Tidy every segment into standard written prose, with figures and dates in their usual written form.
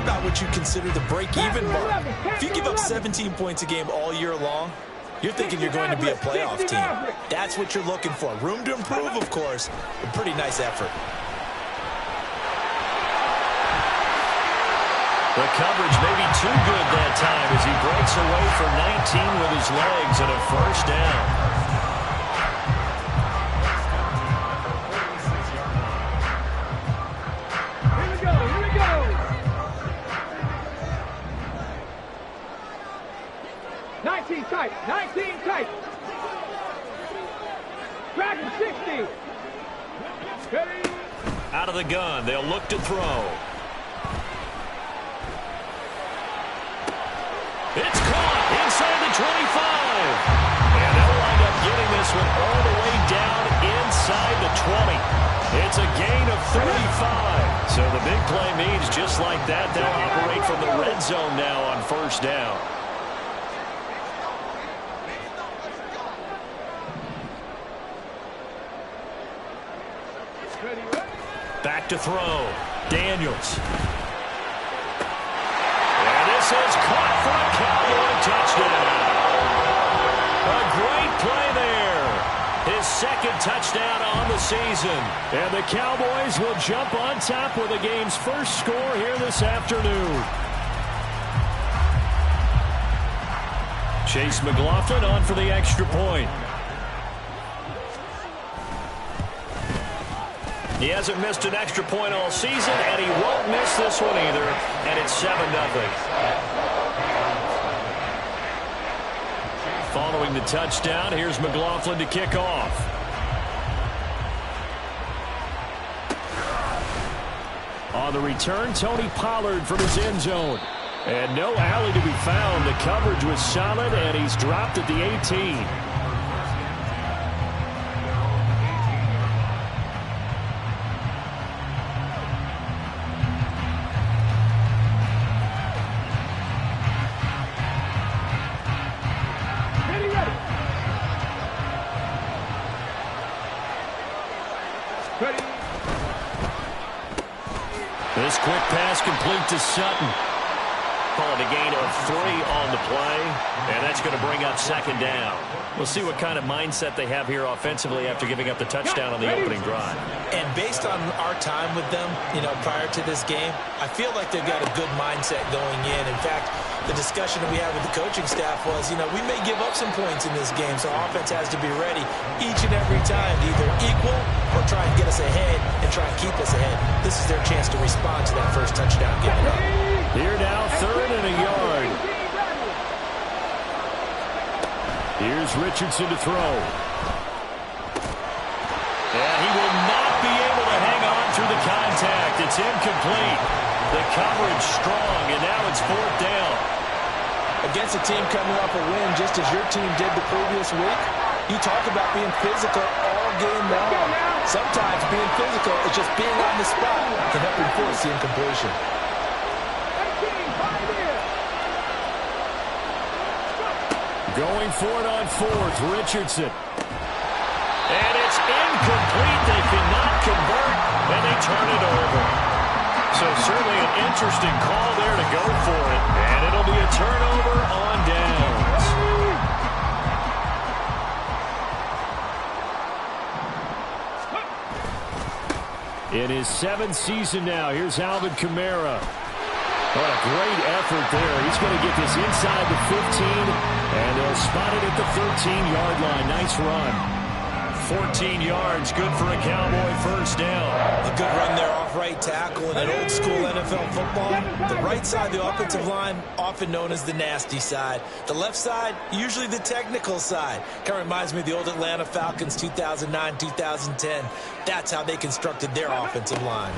about what you consider the break-even mark. If you give up 17 points a game all year long, you're thinking you're going to be a playoff team. That's what you're looking for. Room to improve, of course, but pretty nice effort. The coverage may be too good that time as he breaks away for 19 with his legs and a first down. Here we go. 19 tight. Dragon 60. Ready. Out of the gun, they'll look to throw. It's caught inside the 25. And they'll wind up getting this one all the way down inside the 20. It's a gain of 35. So the big play means just like that, they'll operate from the red zone now on first down. Back to throw. Daniels. This is caught for a Cowboy touchdown. A great play there. His second touchdown on the season. And the Cowboys will jump on top with the game's first score here this afternoon. Chase McLaughlin on for the extra point. He hasn't missed an extra point all season, and he won't miss this one either. And it's 7-0. Following the touchdown, here's McLaughlin to kick off. On the return, Tony Pollard from his end zone. And no alley to be found. The coverage was solid, and he's dropped at the 18. This quick pass complete to Sutton. Calling a gain of 3 on the play, and that's going to bring up second down. We'll see what kind of mindset they have here offensively after giving up the touchdown on the opening drive. And based on our time with them, prior to this game, I feel like they've got a good mindset going in. In fact, the discussion that we had with the coaching staff was, we may give up some points in this game, so offense has to be ready each and every time to either equal or try and get us ahead and try and keep us ahead. This is their chance to respond to that first touchdown given up. Here now, 3rd and a yard. Here's Richardson to throw. And he will not be able to hang on through the contact. It's incomplete. The coverage strong, and now it's 4th down. Against a team coming off a win, just as your team did the previous week, you talk about being physical all game long. Sometimes being physical is just being on the spot can help enforce the incompletion. Going for it on 4th, Richardson. And it's incomplete. They cannot convert, and they turn it over. So certainly an interesting call there to go for it. And it'll be a turnover on downs. In his 7th season now, here's Alvin Kamara. What a great effort there. He's going to get this inside the 15, and they'll spot it at the 13-yard line. Nice run. 14 yards, good for a Cowboy first down. A good run there off right tackle in an old-school NFL football. The right side of the offensive line, often known as the nasty side. The left side, usually the technical side. Kind of reminds me of the old Atlanta Falcons 2009-2010. That's how they constructed their offensive line.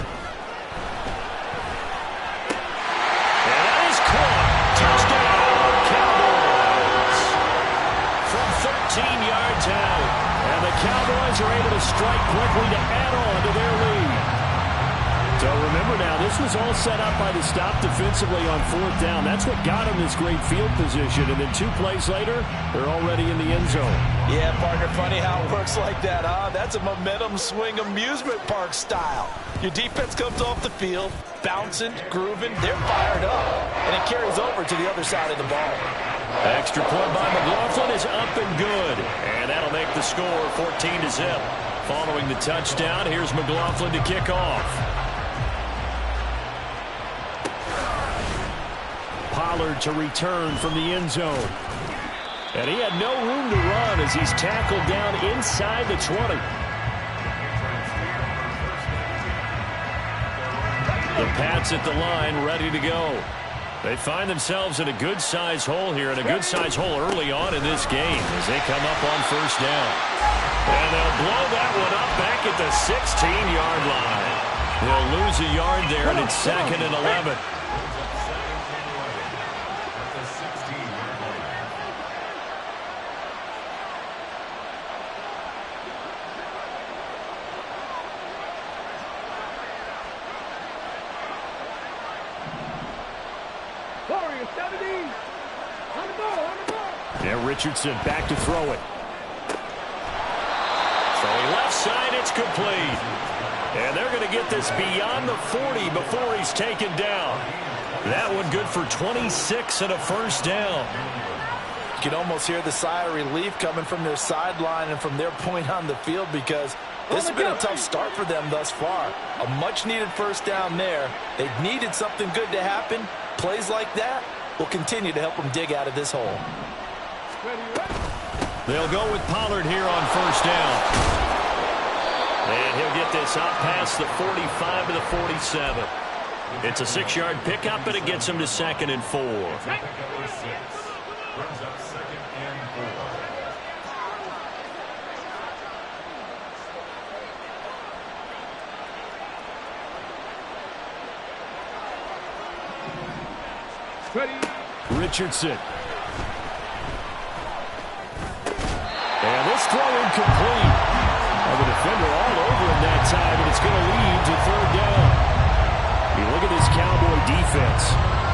And that is caught. Touchdown, Cowboys. From 13 yards out. And the Cowboys are able to strike quickly to add on to their lead. So remember now, this was all set up by the stop defensively on 4th down. That's what got them this great field position. And then 2 plays later, they're already in the end zone. Yeah, partner, funny how it works like that, huh? That's a momentum swing amusement park style. Your defense comes off the field, bouncing, grooving, they're fired up. And it carries over to the other side of the ball. Extra point by McLaughlin is up and good. And that'll make the score 14-0. Following the touchdown, here's McLaughlin to kick off. Pollard to return from the end zone. And he had no room to run as he's tackled down inside the 20. The Pats at the line, ready to go. They find themselves in a good-sized hole here, and a good-sized hole early on in this game as they come up on 1st down. And they'll blow that one up back at the 16-yard line. They'll lose a yard there, and it's 2nd and 11. Yeah, Richardson back to throw it. Throwing left side, it's complete. And they're going to get this beyond the 40 before he's taken down. That one good for 26 and a 1st down. You can almost hear the sigh of relief coming from their sideline and from their point on the field because this has been a tough start for them thus far. A much-needed 1st down there. They needed something good to happen. Plays like that will continue to help them dig out of this hole. They'll go with Pollard here on 1st down. And he'll get this out past the 45 to the 47. It's a 6-yard pickup, and it gets him to 2nd and 4. Richardson. And this throw incomplete. The defender all over him that time, and it's going to lead to 3rd down. You look at this Cowboy defense.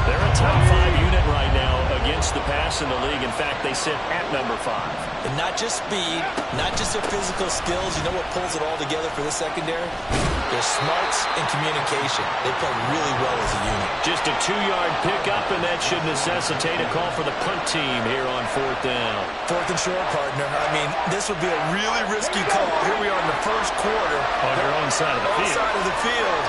They're a top 5 unit right now against the pass in the league. In fact, they sit at number 5. And not just speed, not just their physical skills. You know what pulls it all together for the secondary? Their smarts and communication. They play really well as a unit. Just a 2-yard pickup, and that should necessitate a call for the punt team here on 4th down. 4th and short, partner. I mean, this would be a really risky call. Here we are in the 1st quarter. On your own side of the field. Side of the field.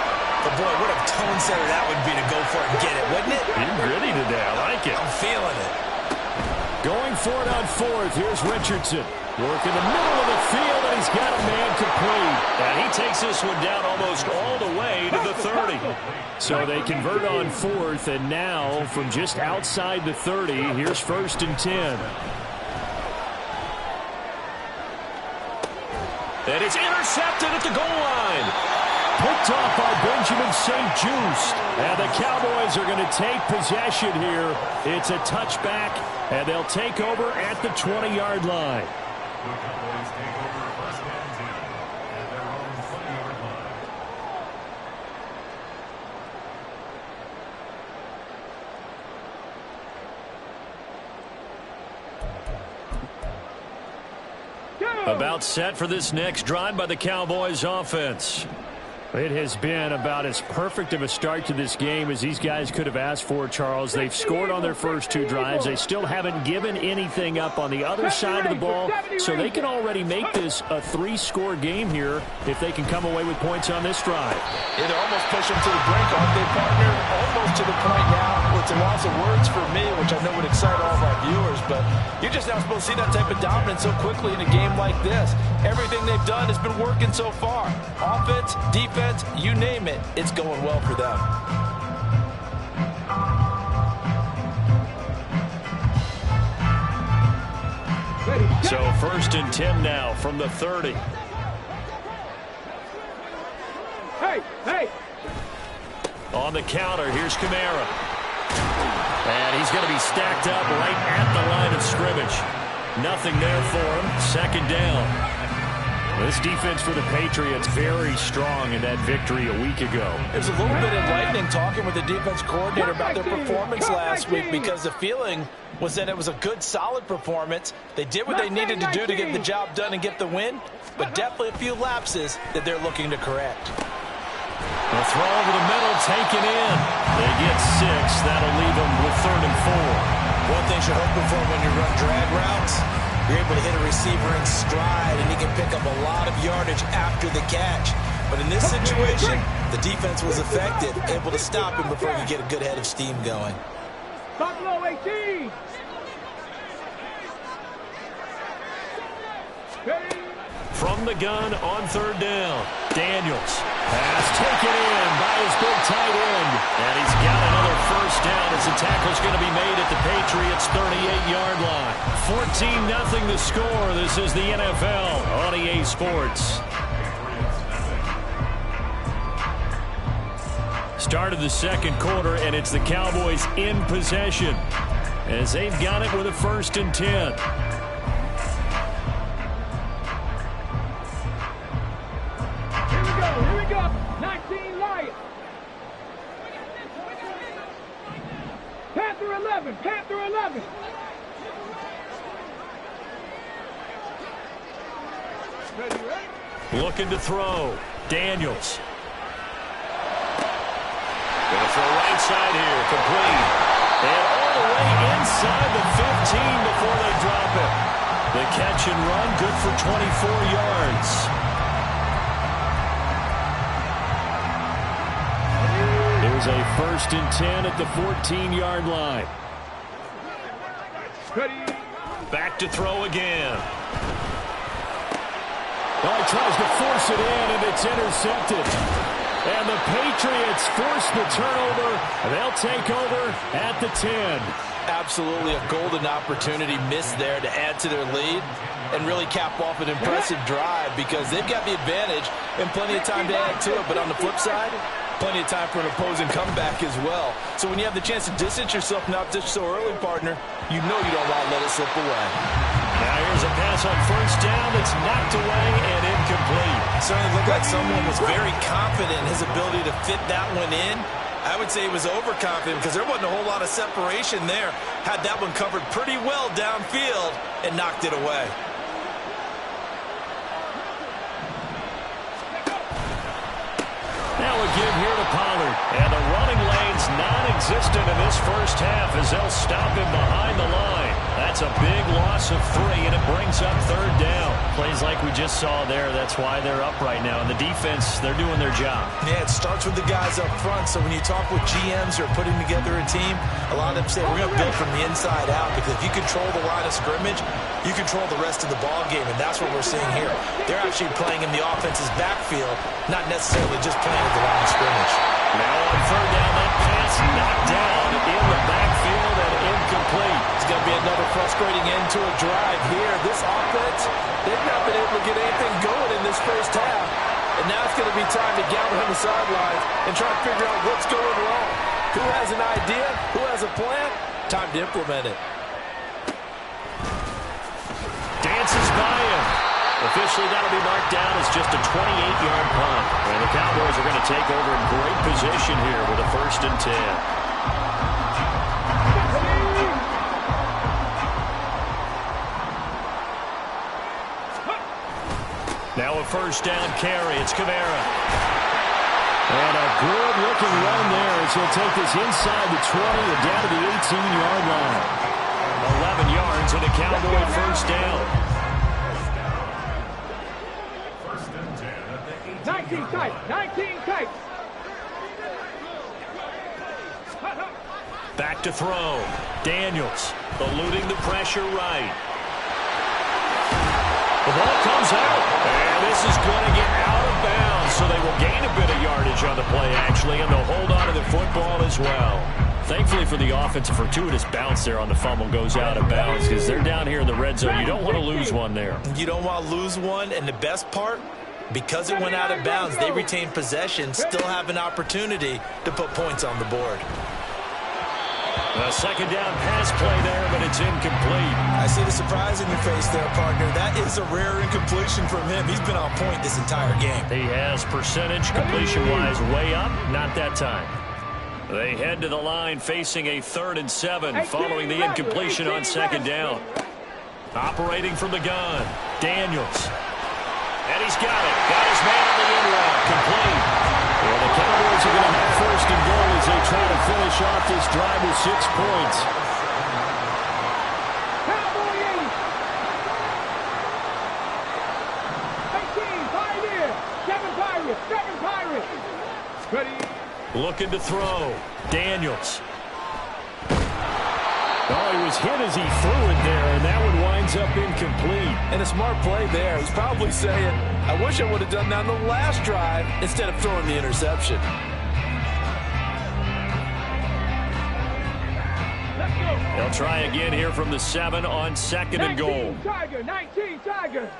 But, boy, what a tone setter that would be to go for it and get it, wouldn't it? You're gritty today. I like it. I'm feeling it. Going for it on 4th. Here's Richardson. Work in the middle of the field, and he's got a man complete. And he takes this one down almost all the way to the 30. So they convert on 4th, and now from just outside the 30, here's 1st and 10. And it's intercepted at the goal line. Picked off by Benjamin St. Just. And the Cowboys are going to take possession here. It's a touchback, and they'll take over at the 20-yard line. About set for this next drive by the Cowboys offense. It has been about as perfect of a start to this game as these guys could have asked for, Charles. They've scored on their first 2 drives. They still haven't given anything up on the other side of the ball, so they can already make this a 3-score game here if they can come away with points on this drive. Yeah, they're almost pushing to the brink, aren't they, partner? Almost to the point now. It's a loss of words for me, which I know would excite all of our viewers, but you're just not supposed to see that type of dominance so quickly in a game like this. Everything they've done has been working so far. Offense, defense, you name it, it's going well for them. So 1st and 10 now from the 30. Hey! On the counter, here's Kamara. And he's going to be stacked up right at the line of scrimmage. Nothing there for him. 2nd down. This defense for the Patriots very strong in that victory a week ago. It was a little bit enlightening talking with the defense coordinator about their performance last week, because the feeling was that it was a good, solid performance. They did what they needed to do to get the job done and get the win, but definitely a few lapses that they're looking to correct. The throw over the middle, taken in. They get 6. That'll leave them with 3rd and 4. One thing you're hoping for when you run drag routes, you're able to hit a receiver in stride, and he can pick up a lot of yardage after the catch. But in this situation, the defense was effective, able to stop him before he could get a good head of steam going. Buffalo 18. From the gun on 3rd down, Daniels. Pass taken in by his big tight end. And he's got another 1st down as the tackle's going to be made at the Patriots' 38-yard line. 14-0 the score. This is the NFL on EA Sports. Start of the 2nd quarter, and it's the Cowboys in possession as they've got it with a 1st and 10. Here we go. 19 Lions. Panther 11. Panther 11. Ready? Looking to throw. Daniels. Going to throw right side here. Complete. And all the way inside the 15 before they drop it. The catch and run, good for 24 yards. There's a 1st and 10 at the 14-yard line. Ready? Back to throw again. Oh, he tries to force it in, and it's intercepted. And the Patriots force the turnover. They'll take over at the 10. Absolutely a golden opportunity missed there to add to their lead and really cap off an impressive drive, because they've got the advantage and plenty of time to add to it. But on the flip side, plenty of time for an opposing comeback as well. So when you have the chance to distance yourself not just so early, partner, you know you don't want to let it slip away. Now here's a pass on 1st down that's knocked away and incomplete. Certainly looked like someone was very confident in his ability to fit that one in. I would say he was overconfident, because there wasn't a whole lot of separation there. Had that one covered pretty well downfield and knocked it away. Now a give here to Pollard. And the running lane's non-existent in this 1st half as they'll stop him behind the line. That's a big loss of 3, and it brings up 3rd down. Plays like we just saw there. That's why they're up right now. And the defense, they're doing their job. Yeah, it starts with the guys up front. So when you talk with GMs who are putting together a team, a lot of them say we're going to build from the inside out, because if you control the line of scrimmage, you control the rest of the ball game, and that's what we're seeing here. They're actually playing in the offense's backfield, not necessarily just playing at the line of scrimmage. Now on 3rd down, that pass knocked down in the backfield and incomplete. It's going to be another frustrating end to a drive here. This offense, they've not been able to get anything going in this 1st half, and now it's going to be time to gather on the sidelines and try to figure out what's going wrong. Who has an idea? Who has a plan? Time to implement it. Dances by him. Officially, that'll be marked down as just a 28-yard punt. And the Cowboys are going to take over in great position here with a 1st and 10. Now a 1st down carry. It's Kamara. And a good-looking run there as he'll take this inside the 20 and down to the 18-yard line. 11 yards and a Cowboy 1st down. 19 tight. 19 tight. Back to throw. Daniels eluding the pressure right. The ball comes out, and this is going to get out of bounds, so they will gain a bit of yardage on the play, actually, and they'll hold on to the football as well. Thankfully for the offense, a fortuitous bounce there on the fumble goes out of bounds, because they're down here in the red zone. You don't want to lose one there. You don't want to lose one, and the best part, because it went out of bounds, they retain possession, still have an opportunity to put points on the board. A second down pass play there, but it's incomplete. I see the surprise in your face there, partner. That is a rare incompletion from him. He's been on point this entire game. He has percentage completion-wise way up. Not that time. They head to the line facing a 3rd and 7 following the incompletion on second down. Operating from the gun, Daniels. And he's got it. Got his man on the end route. Complete. Well, the Cowboys are going to have 1st and goal as they try to finish off this drive with 6 points. Cowboys! 18, Pioneer! 7 Pirates! 7 Pirates! Ready? Looking to throw. Daniels. Oh, he was hit as he threw it there, and that one winds up incomplete. And a smart play there. He's probably saying, I wish I would have done that on the last drive instead of throwing the interception. Let's go! They'll try again here from the 7 on 2nd and goal. 19 Tiger! 19 Tiger!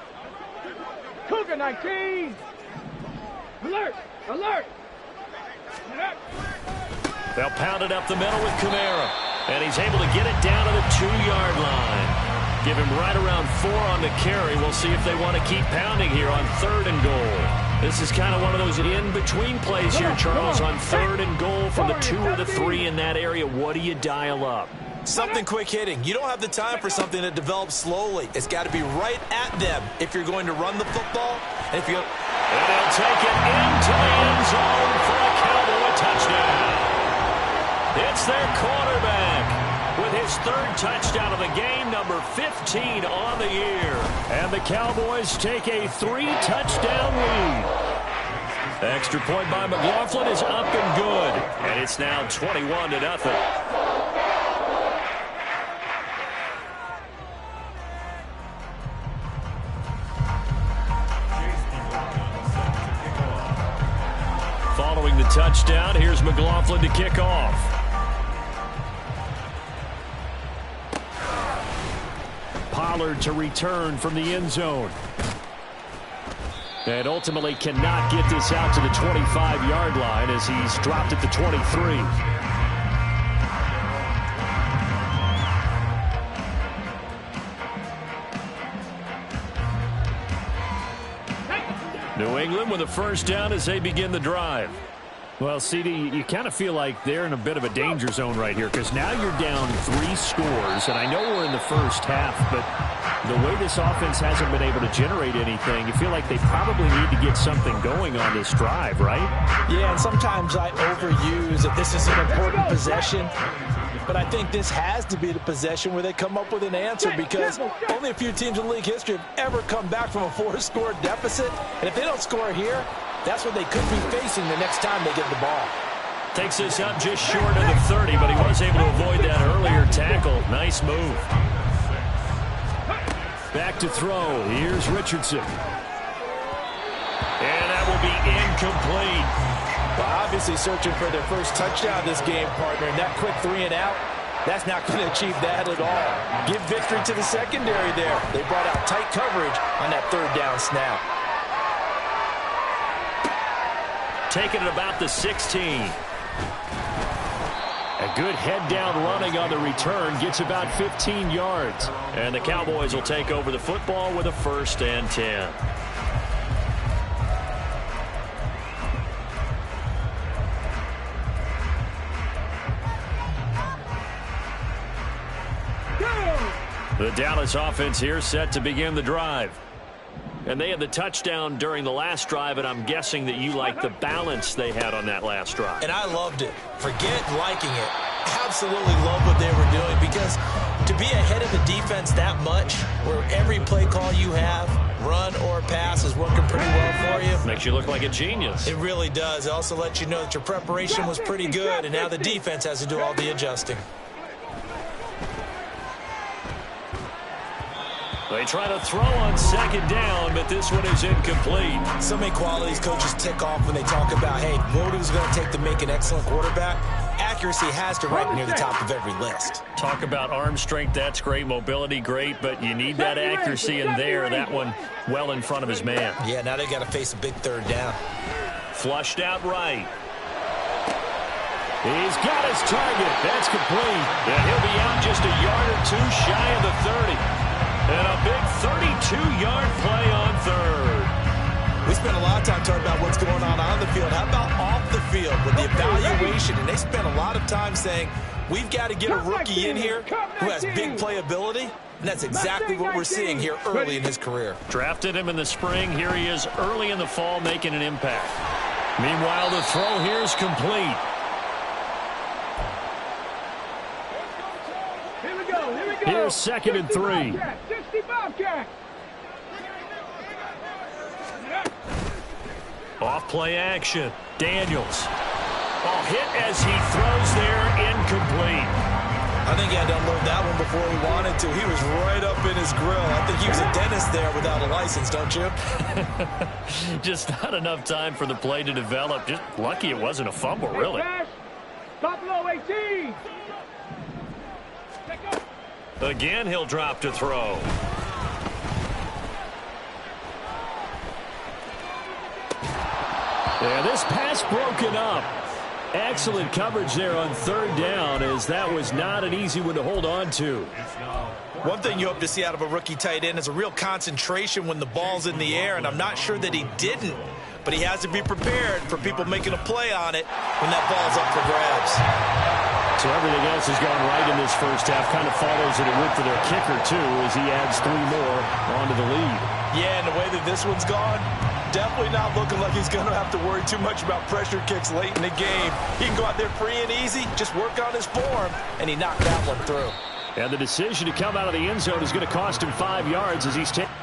Cougar 19! Alert! Alert! Alert! They'll pound it up the middle with Kamara. And he's able to get it down to the 2-yard line. Give him right around 4 on the carry. We'll see if they want to keep pounding here on 3rd and goal. This is kind of one of those in-between plays here, Charles, on 3rd and goal from the 2 or the 3 in that area. What do you dial up? Something quick hitting. You don't have the time for something that develops slowly. It's got to be right at them if you're going to run the football. And if you... And they'll take it into the end zone for a Cowboy touchdown. It's their quarterback with his 3rd touchdown of the game, number 15 on the year. And the Cowboys take a 3-touchdown lead. Extra point by McLaughlin is up and good. And it's now 21-0. Following the touchdown, here's McLaughlin to kick off. Pollard to return from the end zone. And ultimately cannot get this out to the 25-yard line as he's dropped at the 23. New England with a 1st down as they begin the drive. Well, CD, you kind of feel like they're in a bit of a danger zone right here because now you're down 3 scores, and I know we're in the first half, but the way this offense hasn't been able to generate anything, you feel like they probably need to get something going on this drive, right? Yeah, and sometimes I overuse that this is an important possession, but I think this has to be the possession where they come up with an answer because only a few teams in league history have ever come back from a 4-score deficit, and if they don't score here, that's what they could be facing the next time they get the ball. Takes this up just short of the 30, but he was able to avoid that earlier tackle. Nice move. Back to throw. Here's Richardson. And that will be incomplete. Well, obviously searching for their first touchdown this game, partner. And that quick 3 and out, that's not going to achieve that at all. Give victory to the secondary there. They brought out tight coverage on that 3rd down snap. Taking it about the 16. A good head-down running on the return. Gets about 15 yards. And the Cowboys will take over the football with a 1st and 10. The Dallas offense here set to begin the drive. And they had the touchdown during the last drive, and I'm guessing that you like the balance they had on that last drive. And I loved it. Forget liking it. Absolutely love what they were doing because to be ahead of the defense that much, where every play call you have, run or pass, is working pretty well for you. Makes you look like a genius. It really does. It also lets you know that your preparation was pretty good, and now the defense has to do all the adjusting. They try to throw on 2nd down, but this one is incomplete. So many qualities coaches tick off when they talk about, hey, what is it going to take to make an excellent quarterback? Accuracy has to rank near the top of every list. Talk about arm strength, that's great. Mobility, great, but you need that accuracy in there. That one well in front of his man. Yeah, now they've got to face a big 3rd down. Flushed out right. He's got his target. That's complete. And he'll be out just a yard or two shy of the 30. And a big 32-yard play on third. We spent a lot of time talking about what's going on the field. How about off the field with the evaluation? And they spent a lot of time saying, we've got to get a rookie in here who has big playability. And that's exactly what we're seeing here early in his career. Drafted him in the spring. Here he is early in the fall making an impact. Meanwhile, the throw here is complete. Here we go. Here's 2nd and 3. 65 catch. Off play action. Daniels. Oh, hit as he throws there, incomplete. I think he had to unload that one before he wanted to. He was right up in his grill. I think he was a dentist there without a license, don't you? Just not enough time for the play to develop. Just lucky it wasn't a fumble, really. Buffalo 18. Again, he'll drop to throw. Yeah, this pass broken up. Excellent coverage there on 3rd down, as that was not an easy one to hold on to. One thing you hope to see out of a rookie tight end is a real concentration when the ball's in the air, and I'm not sure that he didn't, but he has to be prepared for people making a play on it when that ball's up for grabs. So everything else has gone right in this first half. Kind of follows it with their kicker, too, as he adds 3 more onto the lead. Yeah, and the way that this one's gone, definitely not looking like he's going to have to worry too much about pressure kicks late in the game. He can go out there free and easy, just work on his form, and he knocked that one through. And the decision to come out of the end zone is going to cost him 5 yards as he's taken.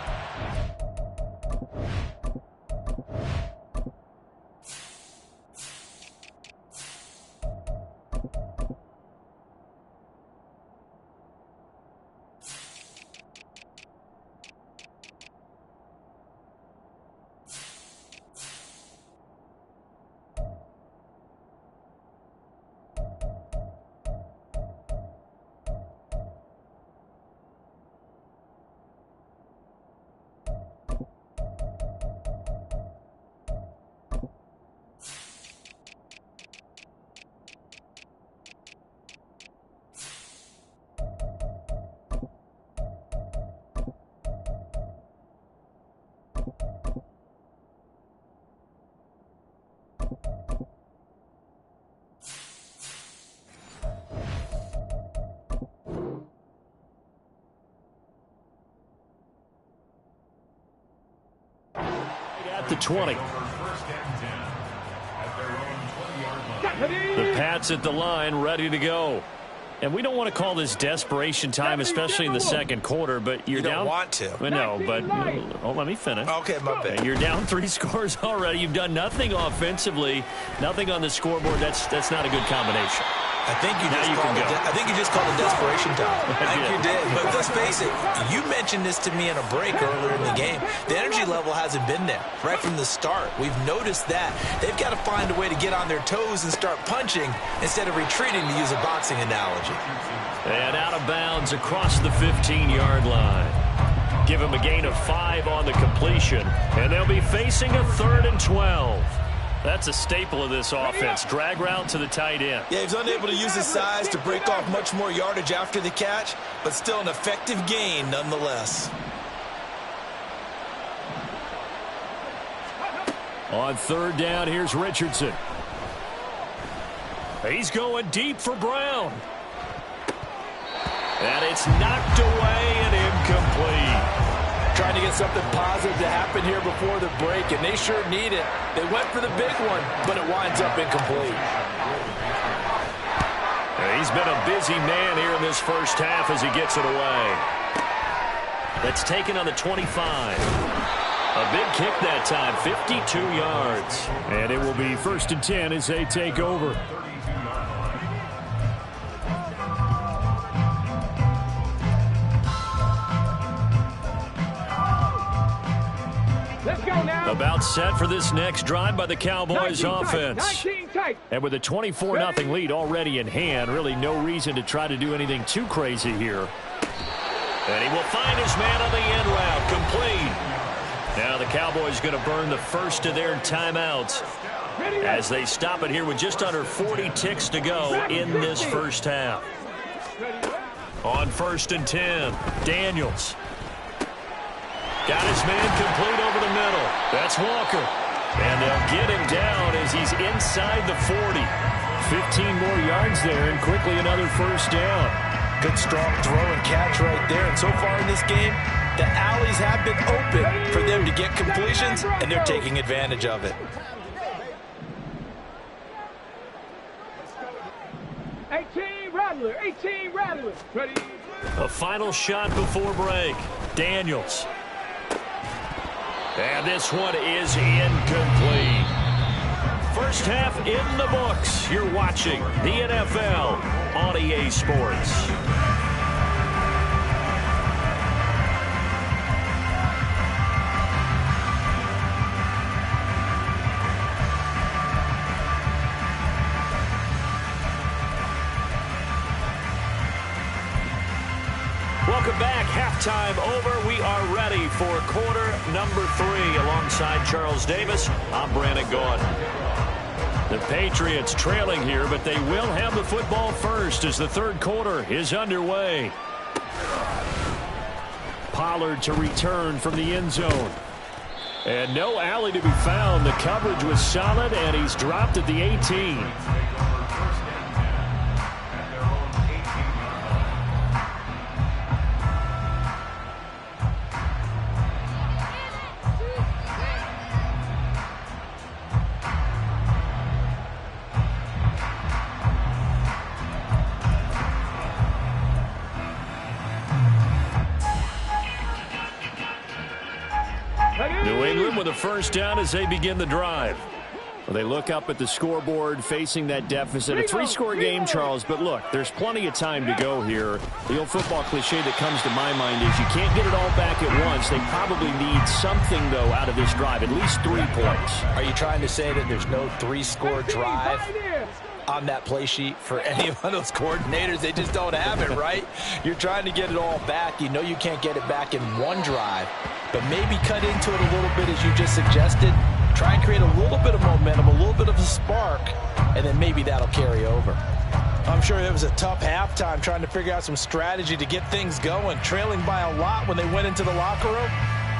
At the 20. The Pats at the line, ready to go. And we don't want to call this desperation time, especially in the second quarter, but you're you don't down. Want to. Well, no, but let me finish. Okay, my bad. You're down 3 scores already. You've done nothing offensively, nothing on the scoreboard. That's not a good combination. I think you just called it desperation time. I think you did. But let's face it, you mentioned this to me in a break earlier in the game. The energy level hasn't been there right from the start. We've noticed that. They've got to find a way to get on their toes and start punching instead of retreating, to use a boxing analogy. And out of bounds across the 15-yard line. Give him a gain of 5 on the completion, and they'll be facing a 3rd and 12. That's a staple of this offense. Drag route to the tight end. Yeah, he's unable to use his size to break off much more yardage after the catch, but still an effective gain nonetheless. On 3rd down, here's Richardson. He's going deep for Brown. And it's knocked away and incomplete. Trying to get something positive to happen here before the break, and they sure need it. They went for the big one, but it winds up incomplete. He's been a busy man here in this first half as he gets it away. That's taken on the 25. A big kick that time, 52 yards. And it will be 1st and 10 as they take over. About set for this next drive by the Cowboys offense. And with a 24-0 lead already in hand, really no reason to try to do anything too crazy here. And he will find his man on the end route, complete. Now the Cowboys going to burn the first of their timeouts. as they stop it here with just under 40 ticks to go in this first half. On 1st and 10, Daniels. Got his man complete over the middle. That's Walker. And they'll get him down as he's inside the 40. 15 more yards there and quickly another first down. Good strong throw and catch right there. And so far in this game, the alleys have been open for them to get completions, and they're taking advantage of it. 18 Rattler, 18 Rattler. Ready? A final shot before break. Daniels. And this one is incomplete. First half in the books. You're watching the NFL on EA Sports. Welcome back. Halftime over. We are ready for quarter number 3. Alongside Charles Davis, I'm Brandon Gordon. The Patriots trailing here, but they will have the football first as the third quarter is underway. Pollard to return from the end zone. And no alley to be found. The coverage was solid, and he's dropped at the 18. New England with a first down as they begin the drive. Well, they look up at the scoreboard facing that deficit. A 3-score game, Charles, but look, there's plenty of time to go here. The old football cliche that comes to my mind is you can't get it all back at once. They probably need something, though, out of this drive, at least 3 points. Are you trying to say that there's no 3-score drive on that play sheet for any of those coordinators? They just don't have it, right? You're trying to get it all back. You know you can't get it back in one drive, but maybe cut into it a little bit as you just suggested. Try and create a little bit of momentum, a little bit of a spark, and then maybe that'll carry over. I'm sure it was a tough halftime trying to figure out some strategy to get things going, trailing by a lot when they went into the locker room.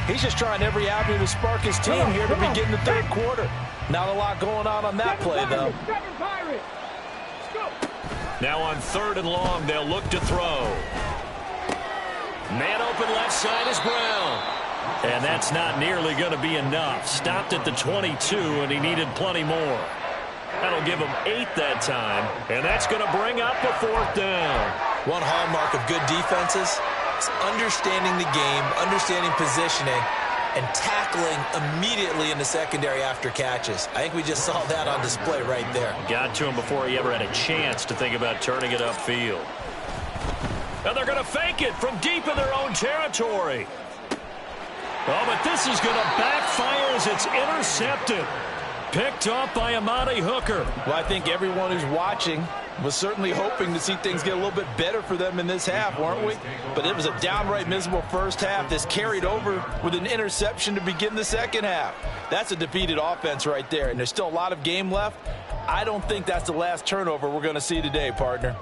He's just trying every avenue to spark his team here to begin the third quarter. Not a lot going on that play, though. Now on 3rd and long, they'll look to throw. Man open left side is Brown. And that's not nearly going to be enough. Stopped at the 22, and he needed plenty more. That'll give him 8 that time, and that's going to bring up a 4th down. One hallmark of good defenses is understanding the game, understanding positioning, and tackling immediately in the secondary after catches. I think we just saw that on display right there. Got to him before he ever had a chance to think about turning it upfield. And they're going to fake it from deep in their own territory. Oh, but this is going to backfire as it's intercepted. Picked off by Amani Hooker. Well, I think everyone who's watching was certainly hoping to see things get a little bit better for them in this half, weren't we? But it was a downright miserable first half. This carried over with an interception to begin the second half. That's a defeated offense right there, and there's still a lot of game left. I don't think that's the last turnover we're going to see today, partner.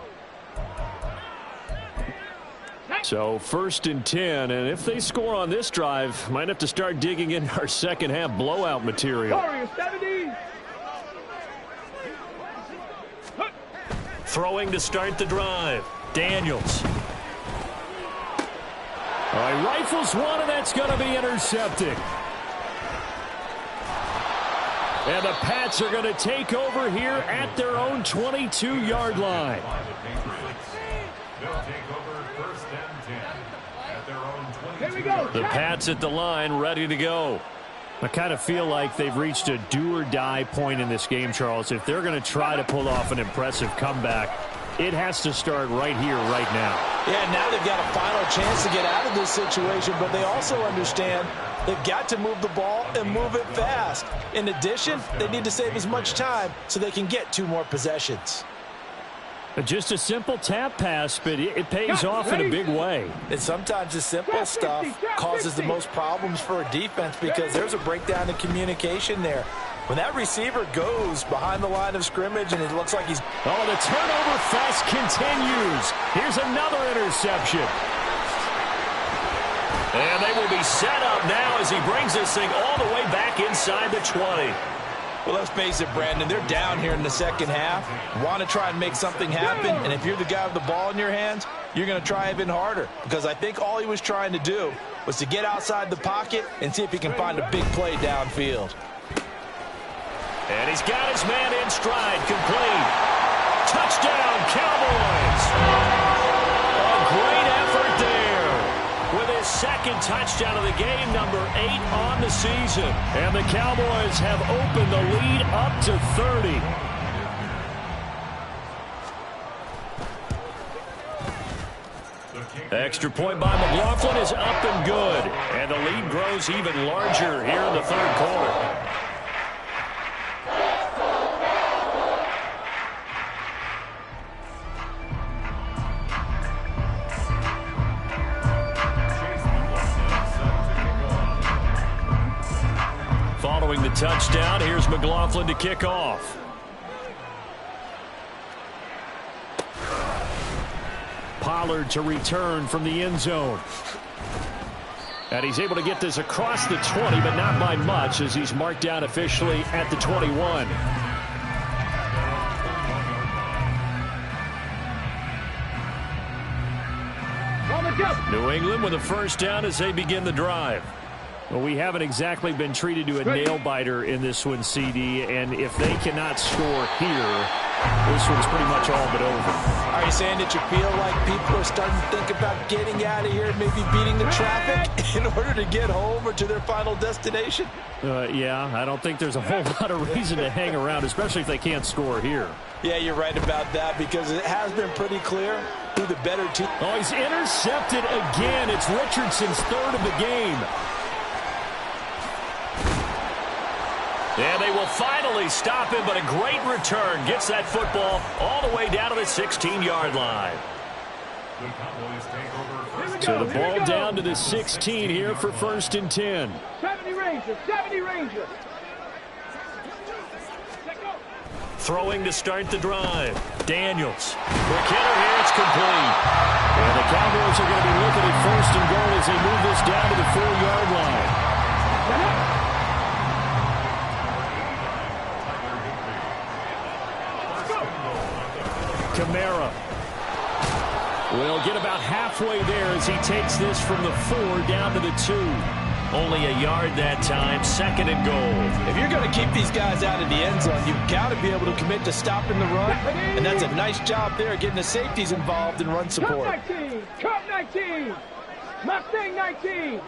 So 1st and 10, and if they score on this drive, might have to start digging in our second half blowout material. Throwing to start the drive. Daniels. All right, rifles one, and that's going to be intercepted. And the Pats are going to take over here at their own 22-yard line. The Pats at the line, ready to go. I kind of feel like they've reached a do-or-die point in this game, Charles. If they're going to try to pull off an impressive comeback, it has to start right here, right now. Yeah, now they've got a final chance to get out of this situation, but they also understand they've got to move the ball and move it fast. In addition, they need to save as much time so they can get 2 more possessions. Just a simple tap pass, but it pays off in a big way. And sometimes the simple stuff causes the most problems for a defense because there's a breakdown in communication there. When that receiver goes behind the line of scrimmage and it looks like he's... Oh, the turnover fest continues. Here's another interception. And they will be set up now as he brings this thing all the way back inside the 20. Well, let's face it, Brandon, they're down here in the second half. Want to try and make something happen, and if you're the guy with the ball in your hands, you're going to try even harder, because I think all he was trying to do was to get outside the pocket and see if he can find a big play downfield. And he's got his man in stride, complete. Touchdown, Cowboys! A great effort there. With his second touchdown of the game, number 8 on the season. And the Cowboys have opened the lead up to 30. Extra point by McLaughlin is up and good. And the lead grows even larger here in the third quarter. Following the touchdown, here's McLaughlin to kick off. Pollard to return from the end zone. And he's able to get this across the 20, but not by much, as he's marked down officially at the 21. New England with a first down as they begin the drive. Well, we haven't exactly been treated to a nail-biter in this one, CD, and if they cannot score here, this one's pretty much all but over. Are you saying that you feel like people are starting to think about getting out of here, maybe beating the traffic in order to get home or to their final destination? Yeah, I don't think there's a whole lot of reason to hang around, especially if they can't score here. Yeah, you're right about that, because it has been pretty clear who the better team. Oh, he's intercepted again. It's Richardson's third of the game. And they will finally stop him, but a great return. Gets that football all the way down to the 16-yard line. So the ball down to the 16 here for 1st and 10. 70 Rangers, 70 Rangers. Throwing to start the drive. Daniels. Quick hitter here, it's complete. And the Cowboys are going to be looking at 1st and goal as they move this down to the 4-yard line. Kamara will get about halfway there as he takes this from the 4 down to the 2. Only a yard that time, 2nd and goal. If you're going to keep these guys out of the end zone, you've got to be able to commit to stopping the run, and that's a nice job there, getting the safeties involved in run support. Cup 19, Cup 19, Mustang 19.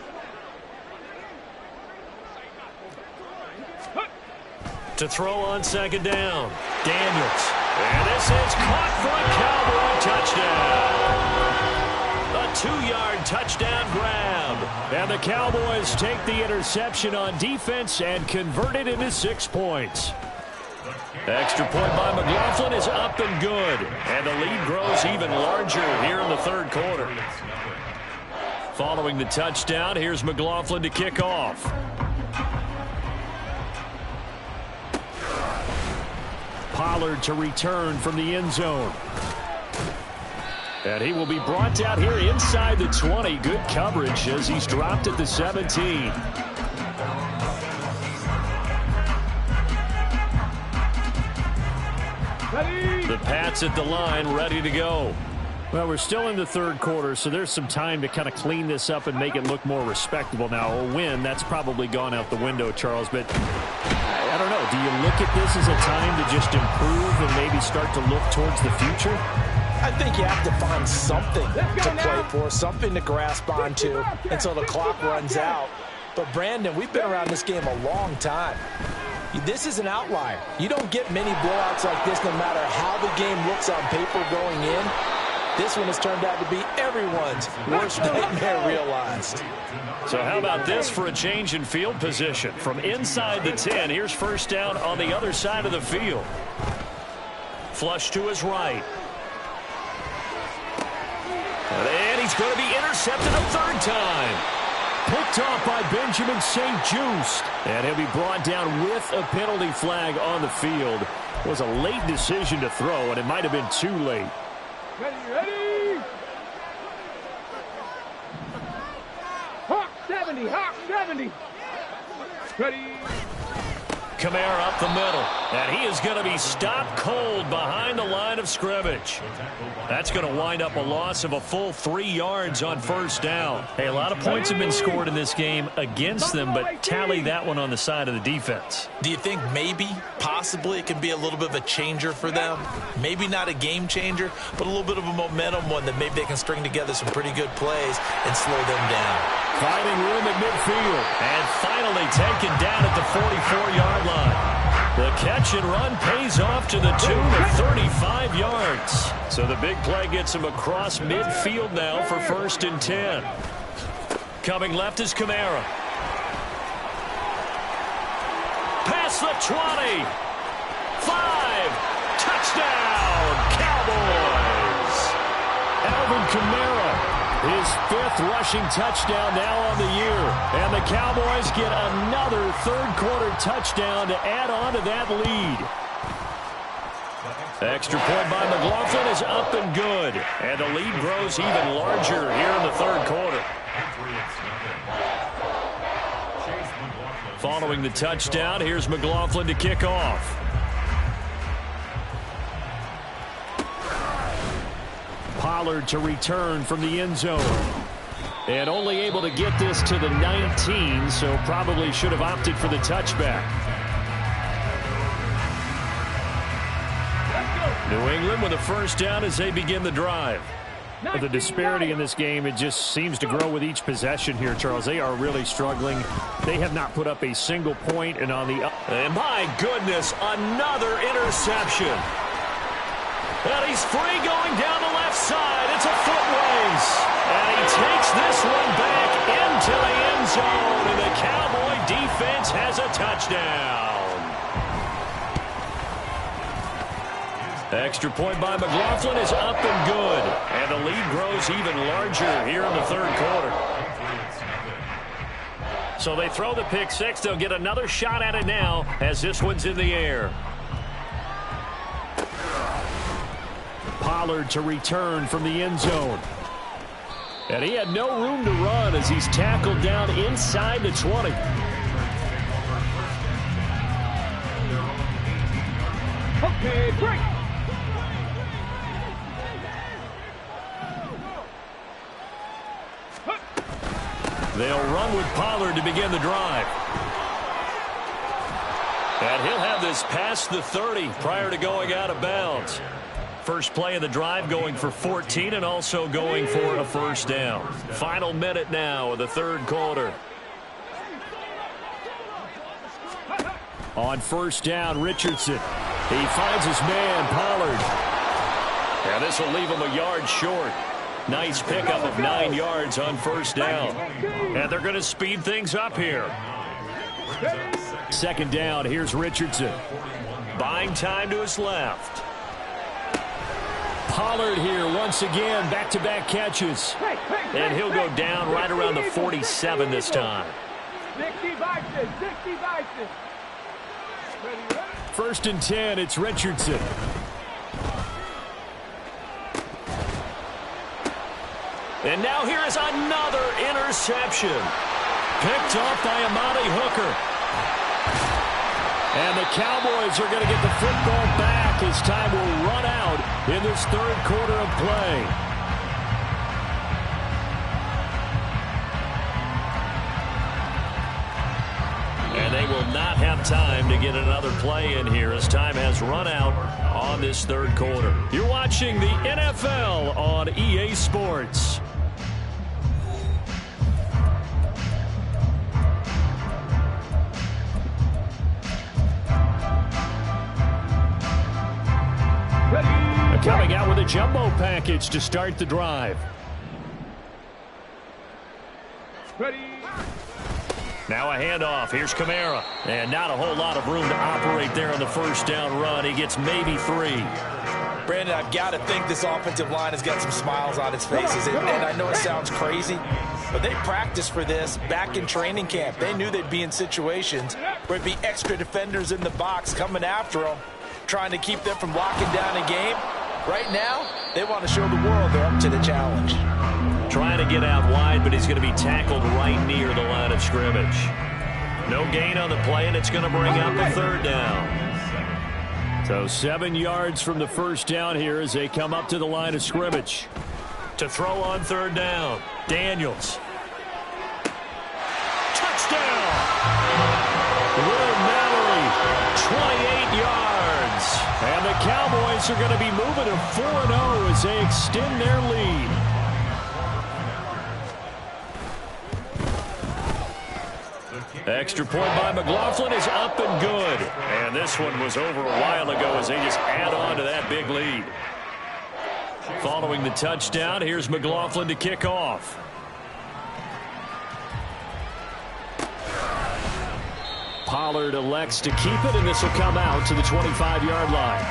To throw on 2nd down, Daniels. And this is caught for a Cowboy touchdown. A 2-yard touchdown grab. And the Cowboys take the interception on defense and convert it into 6 points. Extra point by McLaughlin is up and good. And the lead grows even larger here in the third quarter. Following the touchdown, here's McLaughlin to kick off. Pollard to return from the end zone. And he will be brought down here inside the 20. Good coverage as he's dropped at the 17. The Pats at the line, ready to go. Well, we're still in the third quarter, so there's some time to kind of clean this up and make it look more respectable. Now, a win, that's probably gone out the window, Charles, but I don't know. Do you look at this as a time to just improve and maybe start to look towards the future? I think you have to find something to play for, something to grasp onto until the clock runs out. But, Brandon, we've been around this game a long time. This is an outlier. You don't get many blowouts like this no matter how the game looks on paper going in. This one has turned out to be everyone's worst nightmare realized. So how about this for a change in field position? From inside the 10, here's first down on the other side of the field. Flush to his right. And he's going to be intercepted a third time. Picked off by Benjamin St-Juste. And he'll be brought down with a penalty flag on the field. It was a late decision to throw, and it might have been too late. Ready. Hawk 70, Hawk 70. Ready. Kamara up the middle, and he is going to be stopped cold behind the line of scrimmage. That's going to wind up a loss of a full 3 yards on first down. Hey, a lot of points have been scored in this game against them, but tally that one on the side of the defense. Do you think maybe, possibly, it can be a little bit of a changer for them? Maybe not a game changer, but a little bit of a momentum one that maybe they can string together some pretty good plays and slow them down. Finding room at midfield, and finally taken down at the 44-yard line. The catch and run pays off to the tune of 35 yards. So the big play gets him across midfield now for 1st and 10. Coming left is Kamara. Past the 20. 5. Touchdown, Cowboys. Alvin Kamara. His 5th rushing touchdown now on the year. And the Cowboys get another 3rd-quarter touchdown to add on to that lead. The extra point by McLaughlin is up and good. And the lead grows even larger here in the 3rd quarter. Following the touchdown, here's McLaughlin to kick off. Pollard to return from the end zone. And only able to get this to the 19, so probably should have opted for the touchback. New England with a first down as they begin the drive. But the disparity in this game, it just seems to grow with each possession here, Charles. They are really struggling. They have not put up a single point. And my goodness, another interception. And he's free going down the left side. It's a foot race. And he takes this one back into the end zone. And the Cowboy defense has a touchdown. Extra point by McLaughlin is up and good. And the lead grows even larger here in the 3rd quarter. So they throw the pick six. They'll get another shot at it now as this one's in the air. Pollard to return from the end zone. And he had no room to run as he's tackled down inside the 20. Okay, break. They'll run with Pollard to begin the drive. And he'll have this past the 30 prior to going out of bounds. First play of the drive going for 14 and also going for a first down. Final minute now of the 3rd quarter. On first down, Richardson. He finds his man, Pollard. And this will leave him a yard short. Nice pickup of 9 yards on first down. And they're going to speed things up here. 2nd down, here's Richardson. Buying time to his left. Pollard here once again, back-to-back catches. And he'll go down right around the 47 this time. 60 boxes, 60 boxes. 1st and 10, it's Richardson. And now here is another interception. Picked off by Amani Hooker. And the Cowboys are going to get the football back as time will run out in this 3rd quarter of play. And they will not have time to get another play in here as time has run out on this 3rd quarter. You're watching the NFL on EA Sports. Coming out with a jumbo package to start the drive. Ready. Now a handoff. Here's Kamara. And not a whole lot of room to operate there on the first down run. He gets maybe 3. Brandon, I've got to think this offensive line has got some smiles on its faces. And I know it sounds crazy, But they practiced for this back in training camp. They knew they'd be in situations where it'd be extra defenders in the box coming after them, trying to keep them from locking down a game. Right now, they want to show the world they're up to the challenge. Trying to get out wide, but he's going to be tackled right near the line of scrimmage. No gain on the play, and it's going to bring up a third down. So 7 yards from the first down here as they come up to the line of scrimmage. To throw on third down, Daniels. Touchdown! Will Mallory, 28 yards. And the Cowboys are going to be moving to 4-0 as they extend their lead. Extra point by McLaughlin is up and good. And this one was over a while ago as they just add on to that big lead. Following the touchdown, here's McLaughlin to kick off. Pollard elects to keep it, and this will come out to the 25-yard line.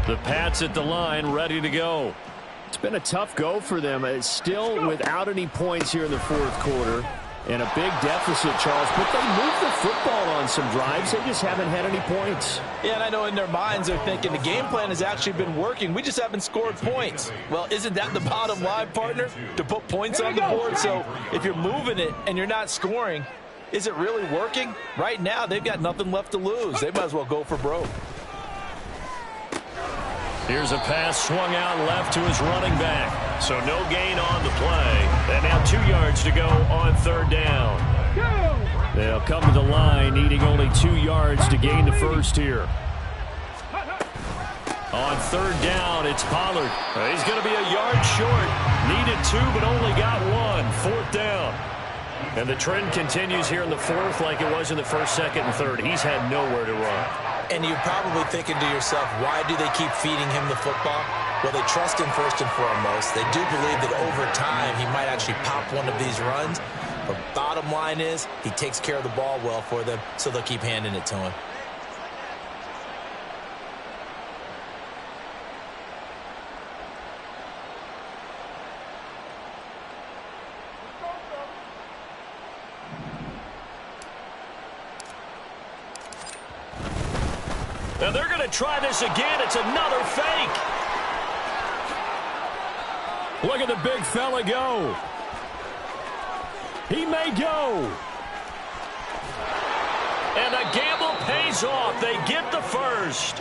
The Pats at the line, ready to go. It's been a tough go for them. It's still without any points here in the fourth quarter. And a big deficit, Charles. But they moved the football on some drives. They just haven't had any points. Yeah, and I know in their minds they're thinking the game plan has actually been working. We just haven't scored points. Well, isn't that the bottom line, partner? To put points on the board. So if you're moving it and you're not scoring, is it really working? Right now, they've got nothing left to lose. They might as well go for broke. Here's a pass swung out left to his running back. So no gain on the play. And now 2 yards to go on third down. They'll come to the line needing only 2 yards to gain the first here. On third down, it's Pollard. He's going to be a yard short. Needed 2, but only got 1. Fourth down. And the trend continues here in the fourth like it was in the first, second, and third. He's had nowhere to run. And you're probably thinking to yourself, why do they keep feeding him the football? Well, they trust him first and foremost. They do believe that over time he might actually pop one of these runs. But bottom line is he takes care of the ball well for them, so they'll keep handing it to him. Now they're going to try this again. It's another fake. Look at the big fella go. He may go. And the gamble pays off. They get the first.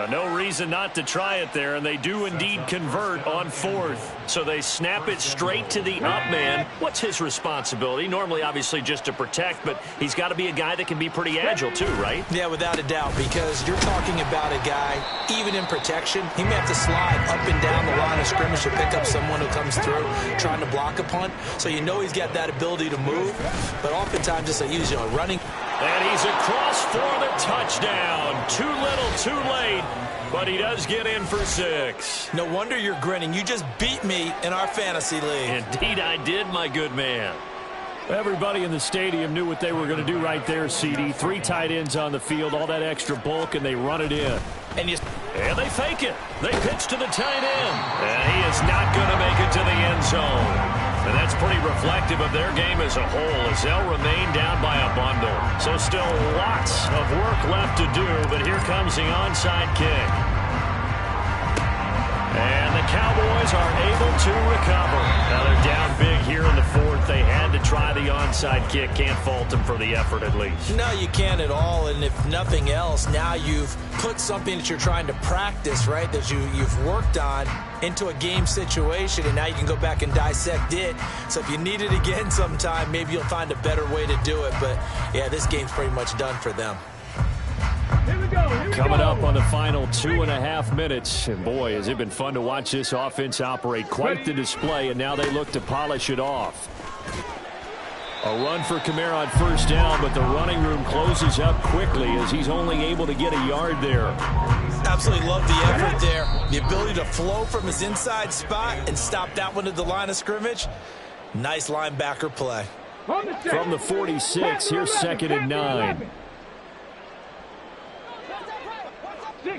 No reason not to try it there, and they do indeed convert on fourth. So they snap it straight to the up man. What's his responsibility? Normally, obviously, just to protect, but he's got to be a guy that can be pretty agile too, right? Yeah, without a doubt, because you're talking about a guy, even in protection, he may have to slide up and down the line of scrimmage to pick up someone who comes through trying to block a punt. So you know he's got that ability to move, but oftentimes just a running. And he's across for the touchdown. Too little, too late, but he does get in for 6. No wonder you're grinning. You just beat me in our fantasy league. Indeed I did, my good man. Everybody in the stadium knew what they were going to do right there, CD. 3 tight ends on the field, all that extra bulk, and they run it in. And they fake it. They pitch to the tight end. And he is not going to make it to the end zone. And that's pretty reflective of their game as a whole as they'll remain down by a bundle. So still lots of work left to do, but here comes the onside kick. And the Cowboys are able to recover. Now they're down big here in the fourth. They had to try the onside kick. Can't fault them for the effort at least. No, you can't at all. And if nothing else, now you've put something that you're trying to practice, right, that you've worked on into a game situation, and now you can go back and dissect it. So if you need it again sometime, maybe you'll find a better way to do it. But, yeah, this game's pretty much done for them. Coming up on the final 2.5 minutes. And boy, has it been fun to watch this offense operate. Quite the display, and now they look to polish it off. A run for Kamara on first down, but the running room closes up quickly as he's only able to get a yard there. Absolutely love the effort there. The ability to flow from his inside spot and stop that one at the line of scrimmage. Nice linebacker play. From the 46, here's 2nd and 9.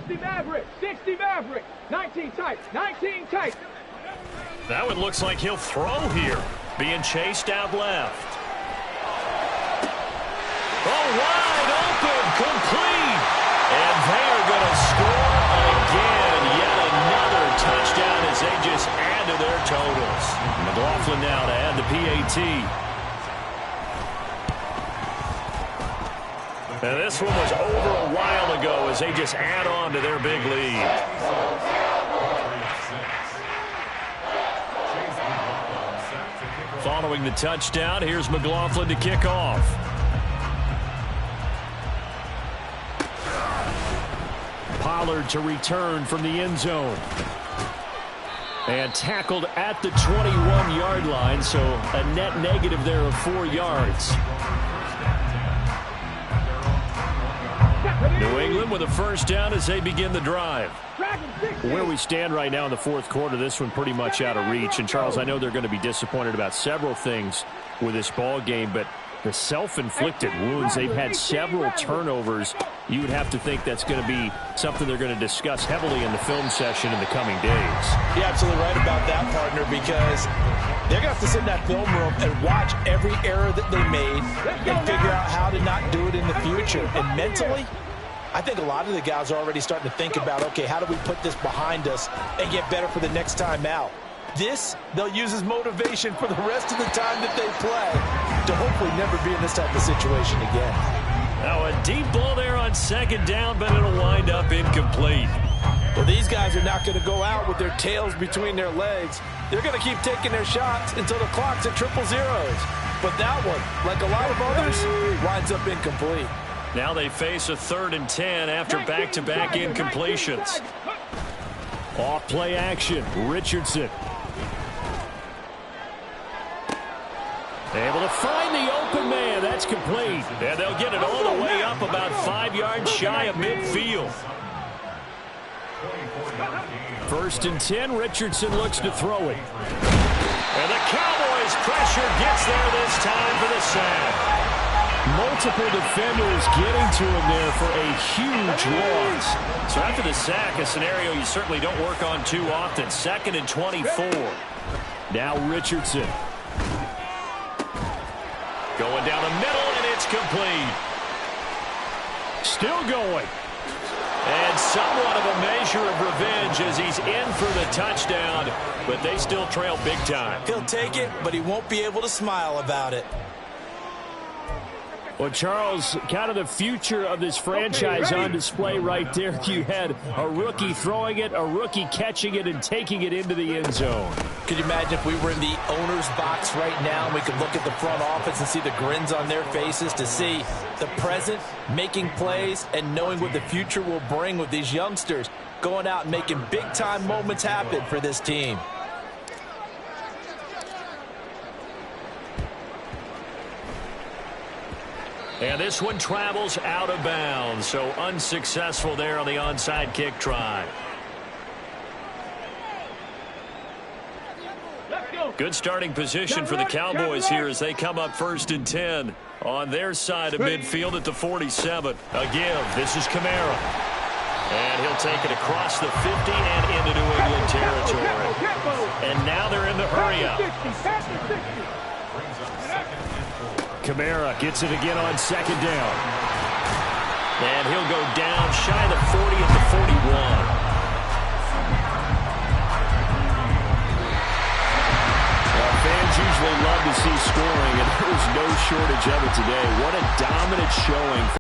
60 Maverick. 60 Maverick. 19 tight. 19 tight. That one looks like he'll throw here. Being chased out left. Oh, wide open, complete. And they are going to score again. Yet another touchdown as they just add to their totals. McLaughlin now to add the PAT. And this one was over a while ago as they just add on to their big lead. Following the touchdown, here's McLaughlin to kick off. Pollard to return from the end zone. And tackled at the 21-yard line, so a net negative there of 4 yards. New England with a first down as they begin the drive. Where we stand right now in the fourth quarter, this one pretty much out of reach. And, Charles, I know they're going to be disappointed about several things with this ball game, but the self-inflicted wounds, they've had several turnovers. You would have to think that's going to be something they're going to discuss heavily in the film session in the coming days. You're absolutely right about that, partner, because they're going to have to sit in that film room and watch every error that they made and figure out how to not do it in the future. And mentally, I think a lot of the guys are already starting to think about, okay, how do we put this behind us and get better for the next time out? This, they'll use as motivation for the rest of the time that they play to hopefully never be in this type of situation again. Now a deep ball there on second down, but it'll wind up incomplete. Well, these guys are not going to go out with their tails between their legs. They're going to keep taking their shots until the clock's at 000. But that one, like a lot of others, winds up incomplete. Now they face a 3rd and 10 after back-to-back incompletions. Off play action, Richardson. Able to find the open man. That's complete. And they'll get it all the way up about 5 yards shy of midfield. 1st and 10. Richardson looks to throw it. And the Cowboys pressure gets there this time for the sack. Multiple defenders getting to him there for a huge loss. So after the sack, a scenario you certainly don't work on too often. 2nd and 24. Now Richardson. Going down the middle, and it's complete. Still going. And somewhat of a measure of revenge as he's in for the touchdown, but they still trail big time. He'll take it, but he won't be able to smile about it. Well, Charles, kind of the future of this franchise on display right there. You had a rookie throwing it, a rookie catching it, and taking it into the end zone. Could you imagine if we were in the owner's box right now and we could look at the front office and see the grins on their faces, to see the present making plays and knowing what the future will bring with these youngsters going out and making big-time moments happen for this team. And this one travels out of bounds, so unsuccessful there on the onside kick try. Good starting position for the Cowboys here as they come up 1st and 10 on their side of midfield at the 47. A give. This is Kamara. And he'll take it across the 50 and into New England territory. And now they're in the hurry-up. Kamara gets it again on 2nd down. And he'll go down shy of the 40 at the 41. Fans usually love to see scoring, and there's no shortage of it today. What a dominant showing